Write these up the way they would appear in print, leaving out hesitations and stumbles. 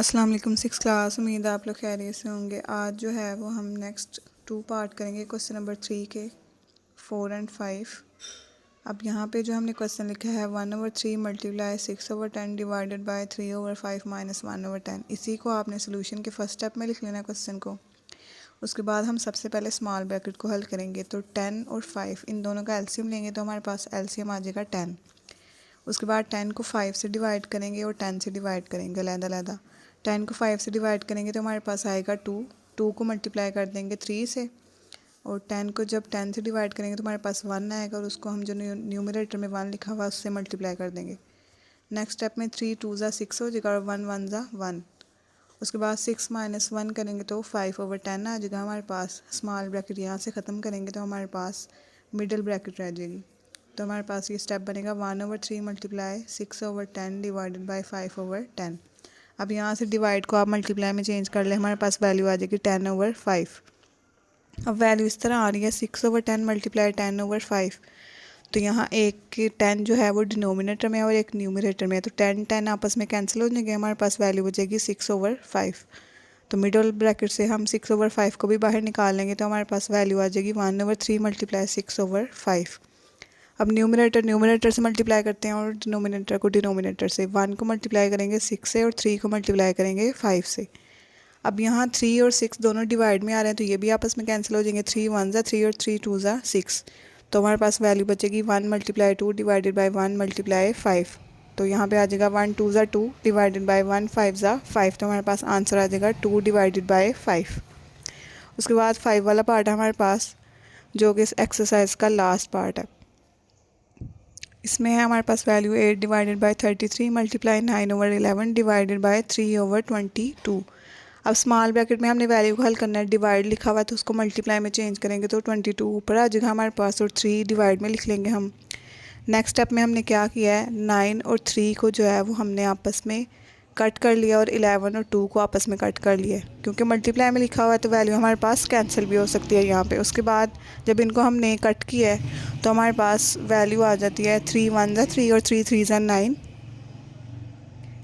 अस्सलाम वालेकुम six class. उम्मीद है आप लोग खैरियत से होंगे। आज जो है वो हम नेक्स्ट 2 पार्ट करेंगे क्वेश्चन नंबर 3 के 4 और 5। अब यहाँ पे जो हमने क्वेश्चन लिखा है 1/3 मल्टीप्लाई 6/10 डिवाइडेड बाय 3/5 माइनस 1/10। इसी को आपने सोल्यूशन के फर्स्ट स्टेप में लिख लेना है क्वेश्चन को। उसके बाद हम सबसे पहले स्मॉल ब्रैकेट को हल करेंगे। तो 10 और 5 इन दोनों का एलसीएम लेंगे तो हमारे पास एलसीएम आ जाएगा 10। उसके बाद 10 को 5 से डिवाइड करेंगे और 10 से डिवाइड करेंगे अलग-अलग। 10 को 5 से डिवाइड करेंगे तो हमारे पास आएगा 2 को मल्टीप्लाई कर देंगे 3 से, और 10 को जब 10 से डिवाइड करेंगे तो हमारे पास 1 आएगा और उसको हम जो न्यूमरेटर में 1 लिखा हुआ है उससे मल्टीप्लाई कर देंगे। नेक्स्ट स्टेप में 3 2 ज़ा 6 हो जाएगा और 1 1 ज़ा 1। उसके बाद 6 माइनस 1 करेंगे तो 5/10 आ जाएगा हमारे पास। स्मॉल ब्रैकेट यहाँ से ख़त्म करेंगे तो हमारे पास मिडिल ब्रैकेट रह जाएगी। तो हमारे पास ये स्टेप बनेगा 1/3 मल्टीप्लाई 6/10 डिवाइडेड बाई 5/10। अब यहाँ से डिवाइड को आप मल्टीप्लाई में चेंज कर ले, हमारे पास वैल्यू आ जाएगी 10/5। अब वैल्यू इस तरह आ रही है 6/10 मल्टीप्लाई 10/5। तो यहाँ एक 10 जो है वो डिनोमिनेटर में है और एक न्यूमरेटर में है, तो 10 आपस में कैंसिल हो जाएंगे, हमारे पास वैल्यू बचेगी 6/5। तो मिडल ब्रैकेट से हम 6/5 को भी बाहर निकाल लेंगे तो हमारे पास वैल्यू आ जाएगी 1/3 मल्टीप्लाई 6/5। अब न्यूमरेटर से मल्टीप्लाई करते हैं और डिनोमिनेटर को डिनोमिनेटर से। 1 को मल्टीप्लाई करेंगे 6 से और 3 को मल्टीप्लाई करेंगे 5 से। अब यहाँ 3 और 6 दोनों डिवाइड में आ रहे हैं तो ये भी आपस में कैंसिल हो जाएंगे। 3 1 ज़ा 3 और 3 2 ज़ा 6। तो हमारे पास वैल्यू बचेगी 1 मल्टीप्लाई 2 डिवाइडेड बाई 1 मल्टीप्लाई 5। तो यहाँ पे आ जाएगा 1 2 ज़ा 2 डिवाइडेड बाई 1 5 ज़ा 5। तो हमारे पास आंसर आ जाएगा 2 डिवाइडेड बाई 5। उसके बाद 5 वाला पार्ट है हमारे पास, जो कि इस एक्सरसाइज का लास्ट पार्ट है। इसमें है हमारे पास value 8 divided by 33 multiply 9/11 divided by 3/22। अब स्मॉल ब्रैकेट में हमने वैल्यू को हल करना है। डिवाइड लिखा हुआ है तो उसको मल्टीप्लाई में चेंज करेंगे तो 22 ऊपर आ जाएगा हमारे पास और 3 डिवाइड में लिख लेंगे हम। नेक्स्ट स्टेप में हमने क्या किया है, 9 और 3 को जो है वो हमने आपस में कट कर लिया और 11 और 2 को आपस में कट कर लिया, क्योंकि मल्टीप्लाई में लिखा हुआ है तो वैल्यू हमारे पास कैंसिल भी हो सकती है यहाँ पे। उसके बाद जब इनको हमने कट किया है तो हमारे पास वैल्यू आ जाती है 3 1 ज़ा 3 और 3 3 ज़ा 9।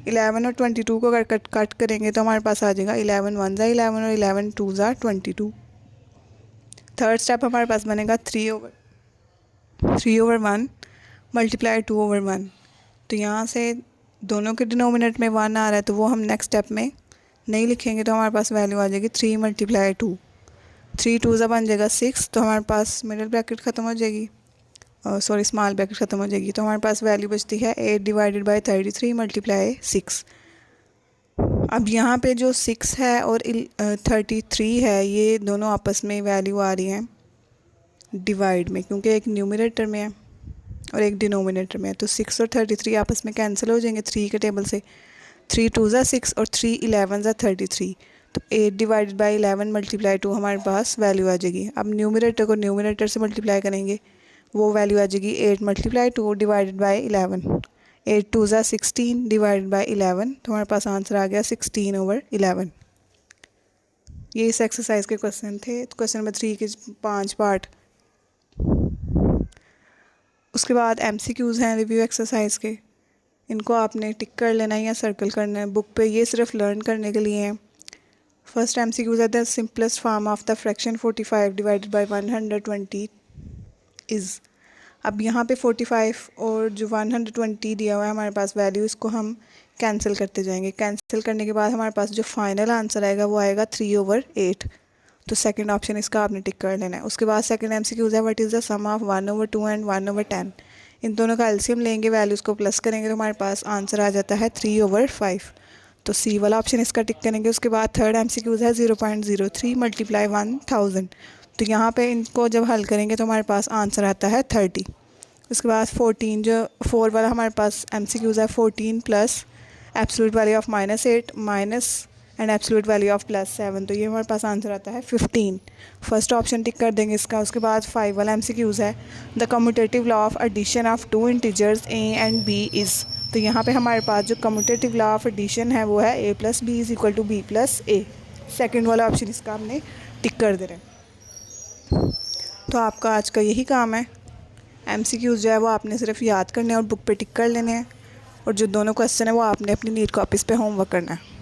11 और 22 को अगर कट करेंगे तो हमारे पास आ जाएगा 11 1 ज़ा 11 और 11 2 ज़ा 22। थर्ड स्टेप हमारे पास बनेगा 3/1 मल्टीप्लाई 2/1। तो यहाँ से दोनों के डिनोमिनेटर में 1 आ रहा है तो वो हम नेक्स्ट स्टेप में नहीं लिखेंगे तो हमारे पास वैल्यू आ जाएगी 3 मल्टीप्लाई 2। 3 2 ज़ा बन जाएगा 6। तो हमारे पास मिडिल ब्रैकेट ख़त्म हो जाएगी, सॉरी स्मॉल ब्रैकेट ख़त्म हो जाएगी। तो हमारे पास वैल्यू बचती है 8 डिवाइडेड बाई 33 मल्टीप्लाई 6। अब यहाँ पे जो 6 है और 33 है ये दोनों आपस में वैल्यू आ रही हैं डिवाइड में, क्योंकि एक न्यूमरेटर में है और एक डिनोमिनेटर में है। तो 6 और 33 आपस में कैंसिल हो जाएंगे 3 के टेबल से। 3 2 ज़ा 6 और 3 11 ज़ा 33। तो 8 डिवाइडेड बाई 11 मल्टीप्लाई 2 हमारे पास वैल्यू आ जाएगी। अब न्यूमरेटर को न्यूमरेटर से मल्टीप्लाई करेंगे, वो वैल्यू आ जाएगी 8 मल्टीप्लाई 2 डिवाइडेड बाई 11। 8 2 ज़ा 16 डिवाइडेड बाई 11। तो हमारे पास आंसर आ गया 16/11। ये इस एक्सरसाइज के क्वेश्चन थे। क्वेश्चन नंबर 3 के 5 पार्ट। उसके बाद MCQs हैं रिव्यू एक्सरसाइज के, इनको आपने टिक कर लेना है या सर्कल करना है बुक पे, ये सिर्फ लर्न करने के लिए हैं। फर्स्ट MCQs है the simplest form of the fraction 45 divided by 120 is. अब यहाँ पे 45 और जो 120 दिया हुआ है हमारे पास वैल्यू, इसको हम कैंसिल करते जाएंगे। कैंसिल करने के बाद हमारे पास जो फाइनल आंसर आएगा वो आएगा 3/8। तो सेकंड ऑप्शन इसका आपने टिक कर लेना है। उसके बाद सेकंड MCQ है what is the sum of 1/2 and 1/10। इन दोनों का एलसीएम लेंगे, वैल्यूज़ को प्लस करेंगे तो हमारे पास आंसर आ जाता है 3/5। तो सी वाला ऑप्शन इसका टिक करेंगे। उसके बाद थर्ड MCQ है 0.03 मल्टीप्लाई 1000। तो यहाँ पे इनको जब हल करेंगे तो हमारे पास आंसर आता है 30। उसके बाद 14 जो 4 वाला हमारे पास MCQ है 14 plus absolute value of -8 minus and absolute value of +7। तो ये हमारे पास आंसर आता है 15। फर्स्ट ऑप्शन टिक कर देंगे इसका। उसके बाद 5 वाला MCQs है the commutative law of addition of 2 integers A and B is. तो यहाँ पे हमारे पास जो कम्यूटेटिव लॉ ऑफ एडिशन है वो है A + B = B + A। Second वाला ऑप्शन इसका हमने टिक कर दे रहे हैं। तो आपका आज का यही काम है। MCQs जो है वो आपने सिर्फ याद करने और बुक पे टिक कर लेने हैं, और जो दोनों क्वेश्चन है वो आपने अपनी नीट कॉपीज़ पे होमवर्क करना है।